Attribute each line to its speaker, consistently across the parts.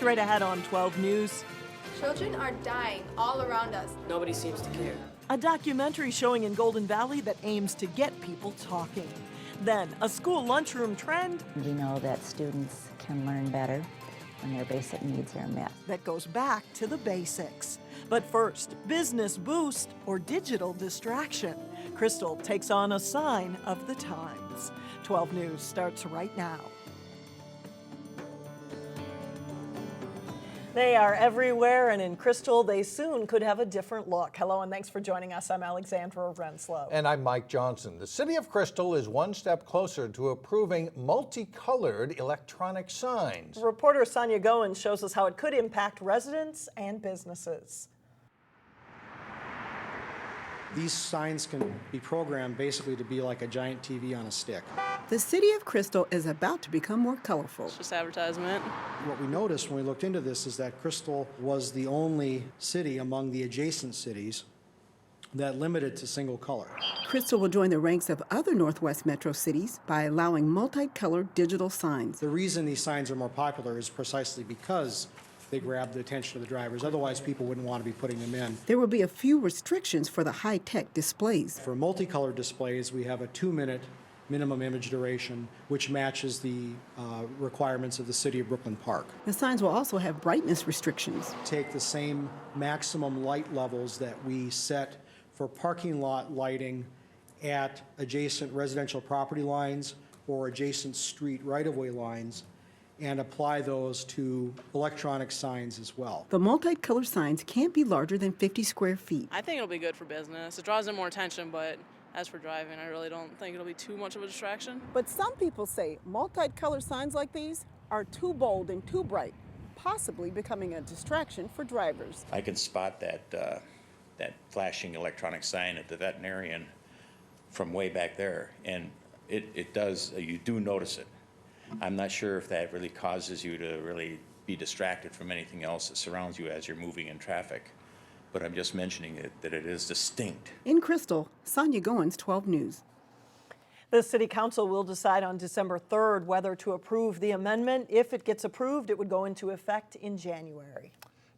Speaker 1: Straight ahead on 12 News.
Speaker 2: Children are dying all around us.
Speaker 3: Nobody seems to care.
Speaker 1: A documentary showing in Golden Valley that aims to get people talking. Then, a school lunchroom trend.
Speaker 4: We know that students can learn better when their basic needs are met.
Speaker 1: That goes back to the basics. But first, business boost or digital distraction. Crystal takes on a sign of the times. 12 News starts right now. They are everywhere, and in Crystal, they soon could have a different look. Hello, and thanks for joining us. I'm Alexandra Renslow.
Speaker 5: And I'm Mike Johnson. The city of Crystal is one step closer to approving multicolored electronic signs.
Speaker 1: Reporter Sonia Goins shows us how it could impact residents and businesses.
Speaker 6: These signs can be programmed basically to be like a giant TV on a stick.
Speaker 7: The city of Crystal is about to become more colorful.
Speaker 3: It's just advertisement.
Speaker 6: What we noticed when we looked into this is that Crystal was the only city among the adjacent cities that limited to single color.
Speaker 7: Crystal will join the ranks of other Northwest metro cities by allowing multicolored digital signs.
Speaker 6: The reason these signs are more popular is precisely because they grab the attention of the drivers. Otherwise, people wouldn't want to be putting them in.
Speaker 7: There will be a few restrictions for the high-tech displays.
Speaker 6: For multicolored displays, we have a 2-minute minimum image duration, which matches the requirements of the city of Brooklyn Park.
Speaker 7: The signs will also have brightness restrictions.
Speaker 6: Take the same maximum light levels that we set for parking lot lighting at adjacent residential property lines or adjacent street right-of-way lines, and apply those to electronic signs as well.
Speaker 7: The multicolored signs can't be larger than 50 square feet.
Speaker 3: I think it'll be good for business. It draws in more attention, but as for driving, I really don't think it'll be too much of a distraction.
Speaker 8: But some people say multicolored signs like these are too bold and too bright, possibly becoming a distraction for drivers.
Speaker 9: I can spot that flashing electronic sign at the veterinarian from way back there, and it does, you do notice it. I'm not sure if that really causes you to really be distracted from anything else that surrounds you as you're moving in traffic. But I'm just mentioning it, that it is distinct.
Speaker 7: In Crystal, Sonia Goins, 12 News.
Speaker 1: The City Council will decide on December 3rd whether to approve the amendment. If it gets approved, it would go into effect in January.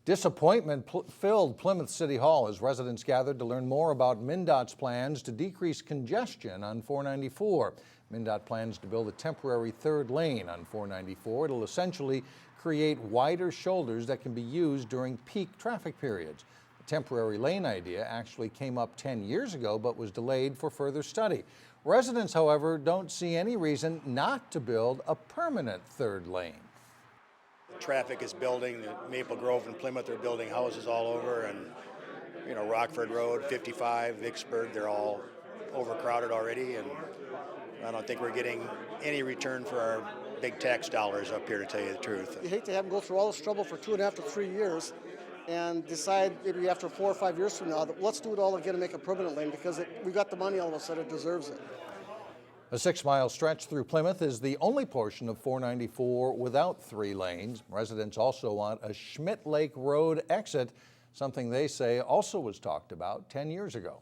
Speaker 5: Disappointment filled Plymouth City Hall as residents gathered to learn more about MnDOT's plans to decrease congestion on 494. MnDOT plans to build a temporary third lane on 494. It'll essentially create wider shoulders that can be used during peak traffic periods. The temporary lane idea actually came up 10 years ago but was delayed for further study. Residents, however, don't see any reason not to build a permanent third lane.
Speaker 10: Traffic is building. Maple Grove and Plymouth are building houses all over, and Rockford Road, 55, Vicksburg, they're all overcrowded already, and I don't think we're getting any return for our big tax dollars up here, to tell you the truth.
Speaker 11: You hate to have them go through all this trouble for 2.5 to 3 years and decide maybe after 4 or 5 years from now that let's do it all again and make a permanent lane because we got the money all of a sudden, it deserves it.
Speaker 5: A 6-mile stretch through Plymouth is the only portion of 494 without 3 lanes. Residents also want a Schmidt Lake Road exit, something they say also was talked about 10 years ago.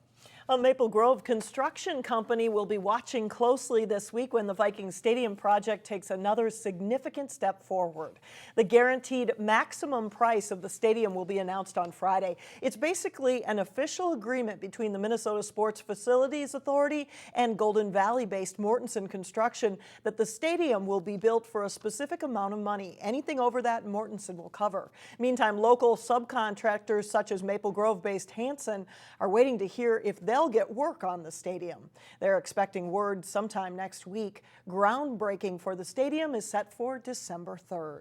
Speaker 1: A Maple Grove construction company will be watching closely this week when the Vikings Stadium project takes another significant step forward. The guaranteed maximum price of the stadium will be announced on Friday. It's basically an official agreement between the Minnesota Sports Facilities Authority and Golden Valley-based Mortensen Construction that the stadium will be built for a specific amount of money. Anything over that, Mortensen will cover. Meantime, local subcontractors such as Maple Grove-based Hanson are waiting to hear if they'll get work on the stadium. They're expecting word sometime next week. Groundbreaking for the stadium is set for December 3rd.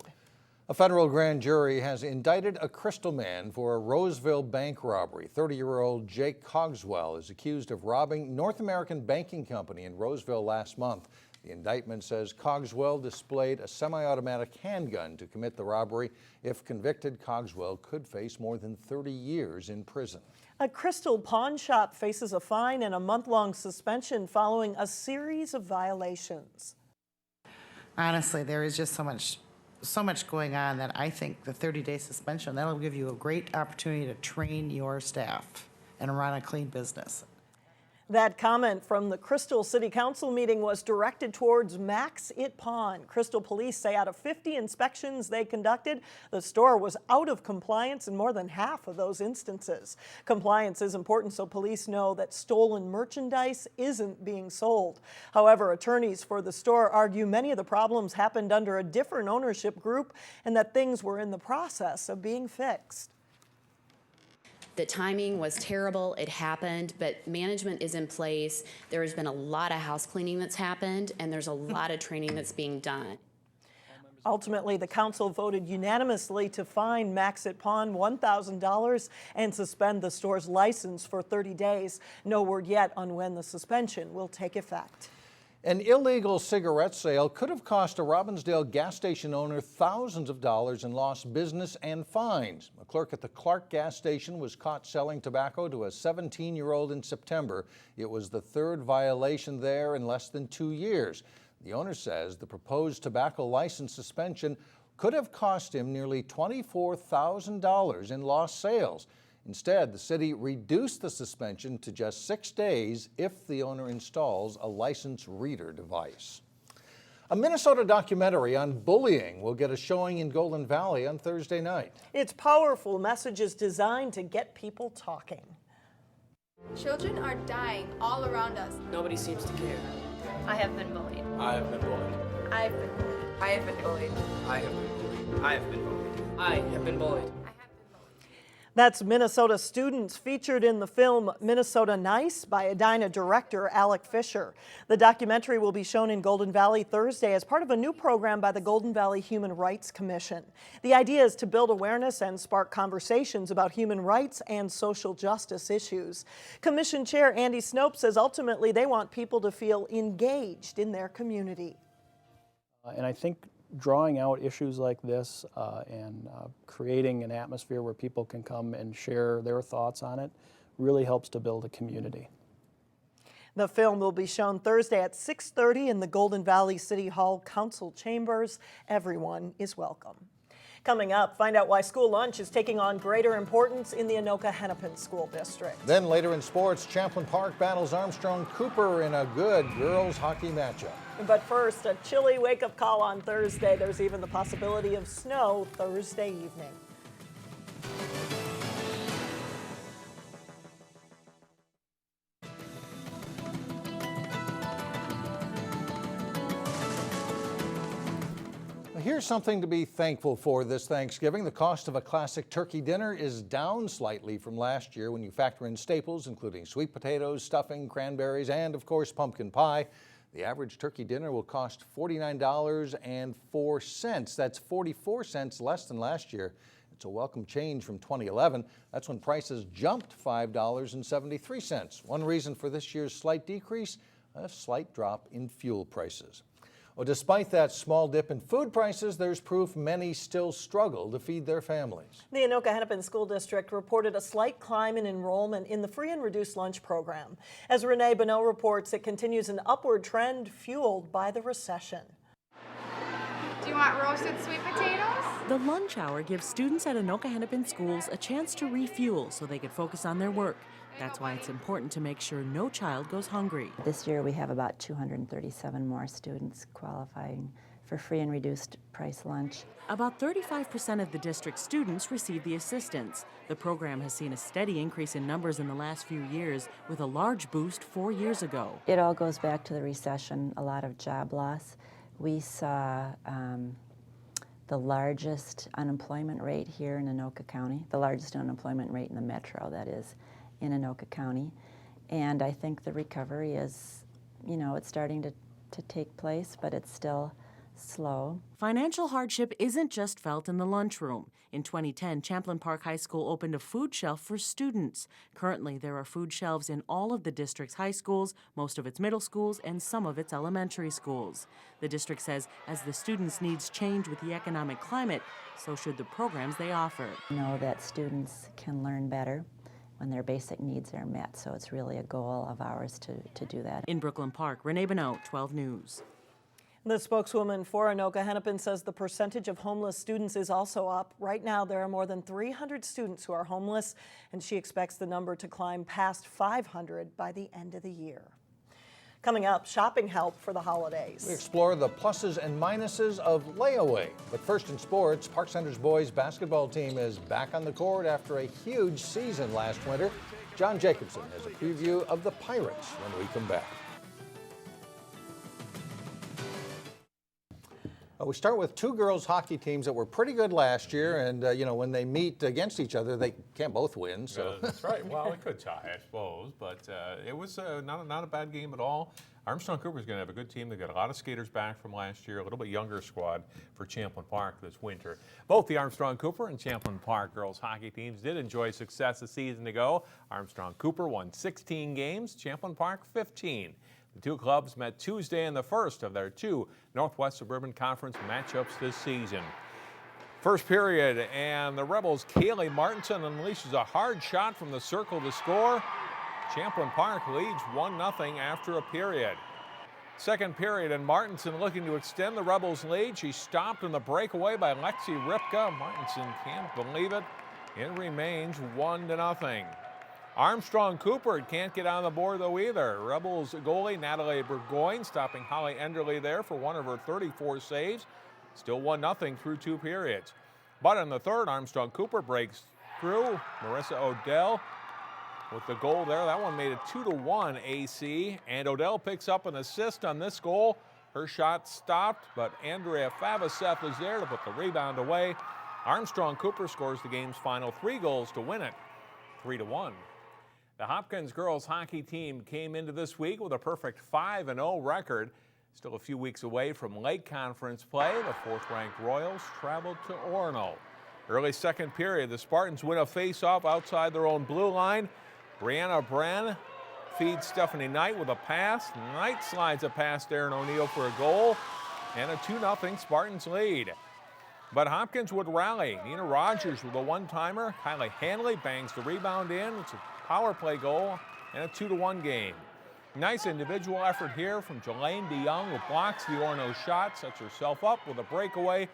Speaker 5: A federal grand jury has indicted a Crystal man for a Roseville bank robbery. 30-year-old Jake Cogswell is accused of robbing North American Banking Company in Roseville last month. The indictment says Cogswell displayed a semi-automatic handgun to commit the robbery. If convicted, Cogswell could face more than 30 years in prison.
Speaker 1: A Crystal pawn shop faces a fine and a month-long suspension following a series of violations.
Speaker 12: Honestly, there is just so much going on that I think the 30-day suspension, that'll give you a great opportunity to train your staff and run a clean business.
Speaker 1: That comment from the Crystal City Council meeting was directed towards Max It Pawn. Crystal police say out of 50 inspections they conducted, the store was out of compliance in more than half of those instances. Compliance is important so police know that stolen merchandise isn't being sold. However, attorneys for the store argue many of the problems happened under a different ownership group and that things were in the process of being fixed.
Speaker 13: The timing was terrible, it happened, but management is in place. There has been a lot of house cleaning that's happened, and there's a lot of training that's being done.
Speaker 1: Ultimately, the council voted unanimously to fine Max It Pawn $1,000 and suspend the store's license for 30 days. No word yet on when the suspension will take effect.
Speaker 5: An illegal cigarette sale could have cost a Robbinsdale gas station owner thousands of dollars in lost business and fines. A clerk at the Clark gas station was caught selling tobacco to a 17-year-old in September. It was the third violation there in less than 2 years. The owner says the proposed tobacco license suspension could have cost him nearly $24,000 in lost sales. Instead, the city reduced the suspension to just 6 days if the owner installs a license reader device. A Minnesota documentary on bullying will get a showing in Golden Valley on Thursday night.
Speaker 1: Its powerful message is designed to get people talking.
Speaker 2: Children are dying all around us.
Speaker 14: Nobody seems to care.
Speaker 2: I have been bullied.
Speaker 14: I have been bullied.
Speaker 2: I have been bullied. I have been bullied.
Speaker 14: I have been bullied. I have been bullied. I have been bullied.
Speaker 1: That's Minnesota students featured in the film Minnesota Nice by Edina director Alec Fisher. The documentary will be shown in Golden Valley Thursday as part of a new program by the Golden Valley Human Rights Commission. The idea is to build awareness and spark conversations about human rights and social justice issues. Commission Chair Andy Snope says ultimately they want people to feel engaged in their community.
Speaker 15: And I think drawing out issues like this and creating an atmosphere where people can come and share their thoughts on it really helps to build a community.
Speaker 1: The film will be shown Thursday at 6:30 in the Golden Valley City Hall Council chambers. Everyone is welcome. Coming up, find out why school lunch is taking on greater importance in the Anoka-Hennepin School District.
Speaker 5: Then later in sports, Champlin Park battles Armstrong-Cooper in a good girls hockey matchup.
Speaker 1: But first, a chilly wake-up call on Thursday. There's even the possibility of snow Thursday evening.
Speaker 5: Here's something to be thankful for this Thanksgiving. The cost of a classic turkey dinner is down slightly from last year when you factor in staples, including sweet potatoes, stuffing, cranberries, and of course pumpkin pie. The average turkey dinner will cost $49.04. That's 44 cents less than last year. It's a welcome change from 2011. That's when prices jumped $5.73. One reason for this year's slight decrease, a slight drop in fuel prices. Well, despite that small dip in food prices, there's proof many still struggle to feed their families.
Speaker 1: The Anoka-Hennepin School District reported a slight climb in enrollment in the free and reduced lunch program. As Renee Bonneau reports, it continues an upward trend fueled by the recession.
Speaker 2: Do you want roasted sweet potatoes?
Speaker 16: The lunch hour gives students at Anoka-Hennepin schools a chance to refuel so they could focus on their work. That's why it's important to make sure no child goes hungry.
Speaker 4: This year we have about 237 more students qualifying for free and reduced price lunch.
Speaker 16: About 35% of the district's students receive the assistance. The program has seen a steady increase in numbers in the last few years, with a large boost 4 years ago.
Speaker 4: It all goes back to the recession, a lot of job loss. We saw the largest unemployment rate here in Anoka County, the largest unemployment rate in the metro, that is, in Anoka County. And I think the recovery is, it's starting to take place, but it's still slow.
Speaker 16: Financial hardship isn't just felt in the lunchroom. In 2010, Champlin Park High School opened a food shelf for students. Currently, there are food shelves in all of the district's high schools, most of its middle schools, and some of its elementary schools. The district says as the students' needs change with the economic climate, so should the programs they offer.
Speaker 4: Know that students can learn better when their basic needs are met, so it's really a goal of ours to do that.
Speaker 16: In Brooklyn Park, Renee Bonneau, 12 News.
Speaker 1: The spokeswoman for Anoka-Hennepin says the percentage of homeless students is also up. Right now, there are more than 300 students who are homeless, and she expects the number to climb past 500 by the end of the year. Coming up, shopping help for the holidays.
Speaker 5: We explore the pluses and minuses of Layaway. But first in sports, Park Center's boys basketball team is back on the court after a huge season last winter. John Jacobson has a preview of the Pirates when we come back. We start with two girls hockey teams that were pretty good last year, and when they meet against each other, they can't both win. So
Speaker 17: that's right. Well, it could tie, I suppose, but it was not a bad game at all. Armstrong-Cooper is going to have a good team. They've got a lot of skaters back from last year, a little bit younger squad for Champlin Park this winter. Both the Armstrong-Cooper and Champlin Park girls hockey teams did enjoy success a season ago. Armstrong-Cooper won 16 games, Champlin Park 15. The two clubs met Tuesday in the first of their two Northwest Suburban Conference matchups this season. First period, and the Rebels' Kaylee Martinson unleashes a hard shot from the circle to score. Champlin Park leads 1-0 after a period. Second period, and Martinson looking to extend the Rebels' lead. She's stopped in the breakaway by Lexi Ripka. Martinson can't believe it. It remains 1-0. Armstrong-Cooper can't get on the board, though, either. Rebels goalie Natalie Burgoyne stopping Holly Enderle there for one of her 34 saves. Still 1-0 through two periods. But in the third, Armstrong-Cooper breaks through. Marissa Odell with the goal there. That one made it 2-1 AC. And Odell picks up an assist on this goal. Her shot stopped, but Andrea Favaseth is there to put the rebound away. Armstrong-Cooper scores the game's final 3 goals to win it, 3-1. The Hopkins girls hockey team came into this week with a perfect 5-0 record. Still a few weeks away from Lake Conference play, the fourth-ranked Royals traveled to Orono. Early second period, the Spartans win a face-off outside their own blue line. Brianna Bran feeds Stephanie Knight with a pass. Knight slides a pass to Aaron O'Neill for a goal, and a 2-0 Spartans lead. But Hopkins would rally. Nina Rogers with a one-timer. Kylie Hanley bangs the rebound in. It's a power play goal and a 2-1 game. Nice individual effort here from Jelaine DeYoung, who blocks the Orono shot, sets herself up with a breakaway,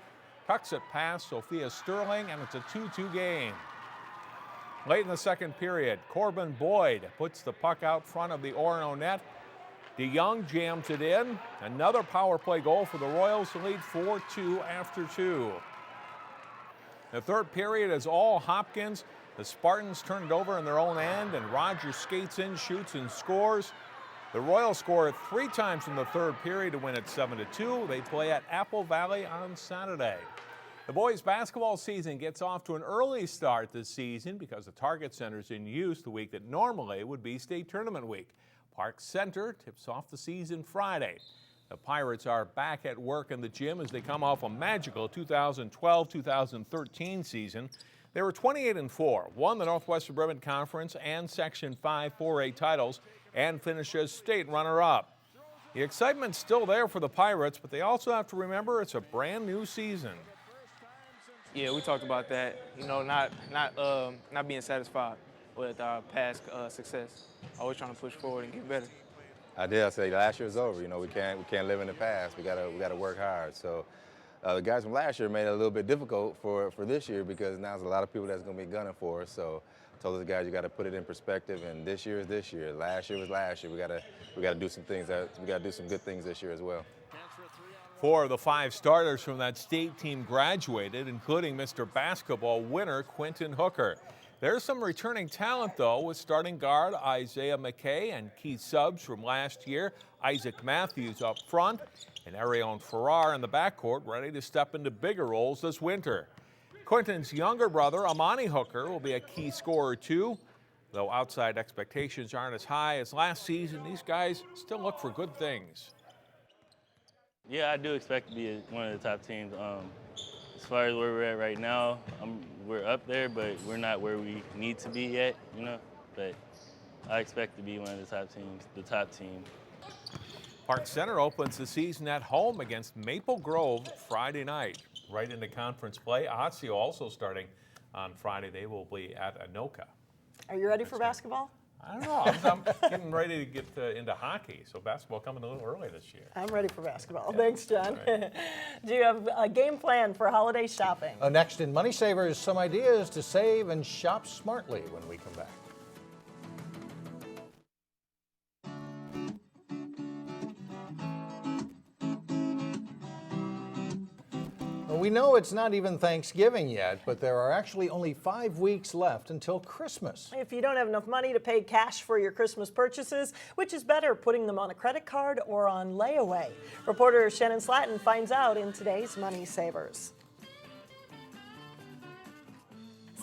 Speaker 17: tucks it past Sophia Sterling, and it's a 2-2 game. Late in the second period, Corbin Boyd puts the puck out front of the Orono net. DeYoung jams it in. Another power play goal for the Royals to lead 4-2 after 2. The third period is all Hopkins. The Spartans turn it over in their own end, and Rogers skates in, shoots, and scores. The Royals score 3 times in the third period to win it 7-2. They play at Apple Valley on Saturday. The boys' basketball season gets off to an early start this season because the Target Center's in use the week that normally would be state tournament week. Park Center tips off the season Friday. The Pirates are back at work in the gym as they come off a magical 2012-2013 season. They were 28-4, won the Northwest Suburban Conference and Section 5 4A titles, and finished as state runner-up. The excitement's still there for the Pirates, but they also have to remember it's a brand new season.
Speaker 14: Yeah, we talked about that. Not being satisfied with our past success. Always trying to push forward and get better.
Speaker 18: I did. I say last year's over. We can't live in the past. We gotta work hard. So. The guys from last year made it a little bit difficult for this year because now there's a lot of people that's going to be gunning for us. So I told those guys you got to put it in perspective, and this year is this year. Last year was last year. We got to do some things. We got to do some good things this year as well.
Speaker 17: 4 of the 5 starters from that state team graduated, including Mr. Basketball winner Quentin Hooker. There's some returning talent, though, with starting guard Isaiah McKay and key subs from last year, Isaac Matthews up front, and Arion Farrar in the backcourt ready to step into bigger roles this winter. Quentin's younger brother, Amani Hooker, will be a key scorer, too. Though outside expectations aren't as high as last season, these guys still look for good things.
Speaker 19: Yeah, I do expect to be one of the top teams. As far as where we're at right now, we're up there, but we're not where we need to be yet, But I expect to be one of the top teams, the top team.
Speaker 17: Park Center opens the season at home against Maple Grove Friday night. Right into conference play. Osseo also starting on Friday. They will be at Anoka.
Speaker 1: Are you ready for basketball?
Speaker 17: I don't know. I'm getting ready to get into hockey, so basketball coming a little early this year.
Speaker 1: I'm ready for basketball.
Speaker 17: Yeah.
Speaker 1: Thanks, John.
Speaker 17: Right.
Speaker 1: Do you have a game plan for holiday shopping?
Speaker 5: Next in Money Savers, some ideas to save and shop smartly when we come back. We know it's not even Thanksgiving yet, but there are actually only 5 weeks left until Christmas.
Speaker 1: If you don't have enough money to pay cash for your Christmas purchases, which is better, putting them on a credit card or on layaway? Reporter Shannon Slatton finds out in today's Money Savers.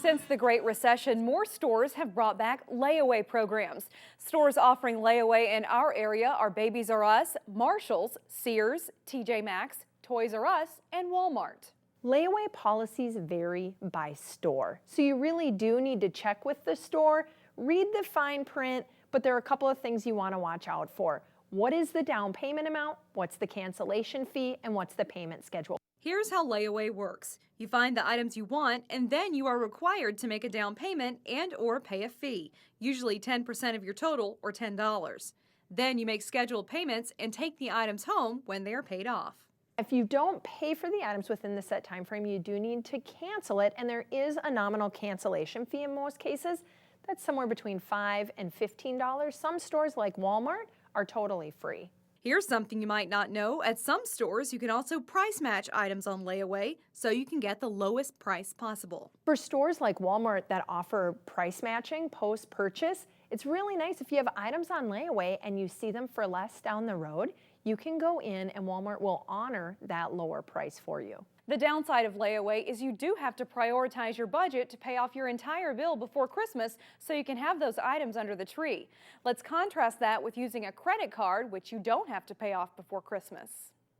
Speaker 20: Since the Great Recession, more stores have brought back layaway programs. Stores offering layaway in our area are Babies R Us, Marshall's, Sears, TJ Maxx, Toys R Us, and Walmart.
Speaker 21: Layaway policies vary by store, so you really do need to check with the store, read the fine print, but there are a couple of things you want to watch out for. What is the down payment amount? What's the cancellation fee? And what's the payment schedule?
Speaker 20: Here's how layaway works. You find the items you want, and then you are required to make a down payment and or pay a fee, usually 10% of your total or $10. Then you make scheduled payments and take the items home when they are paid off.
Speaker 21: If you don't pay for the items within the set time frame, you do need to cancel it, and there is a nominal cancellation fee in most cases. That's somewhere between $5 and $15. Some stores like Walmart are totally free.
Speaker 20: Here's something you might not know. At some stores, you can also price match items on layaway so you can get the lowest price possible.
Speaker 21: For stores like Walmart that offer price matching post-purchase, it's really nice if you have items on layaway and you see them for less down the road, you can go in and Walmart will honor that lower price for you.
Speaker 20: The downside of layaway is you do have to prioritize your budget to pay off your entire bill before Christmas so you can have those items under the tree. Let's contrast that with using a credit card, which you don't have to pay off before Christmas.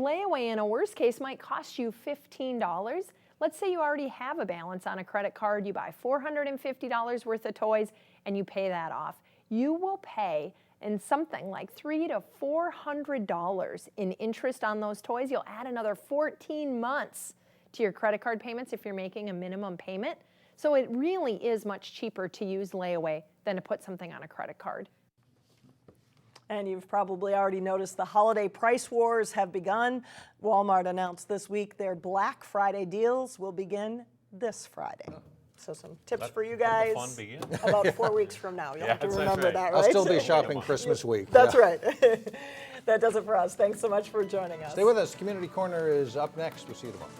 Speaker 21: Layaway in a worst case might cost you $15. Let's say you already have a balance on a credit card, you buy $450 worth of toys and you pay that off. You will pay in something like $300 to $400 in interest on those toys. You'll add another 14 months to your credit card payments if you're making a minimum payment. So it really is much cheaper to use layaway than to put something on a credit card.
Speaker 1: And you've probably already noticed the holiday price wars have begun. Walmart announced this week their Black Friday deals will begin this Friday. So some tips for you guys.
Speaker 17: Let the fun begin.
Speaker 1: About 4 weeks from now. You'll have to remember that, right?
Speaker 5: I'll still be shopping Christmas week.
Speaker 1: That's right. That does it for us. Thanks so much for joining us.
Speaker 5: Stay with us. Community Corner is up next. We'll see you tomorrow.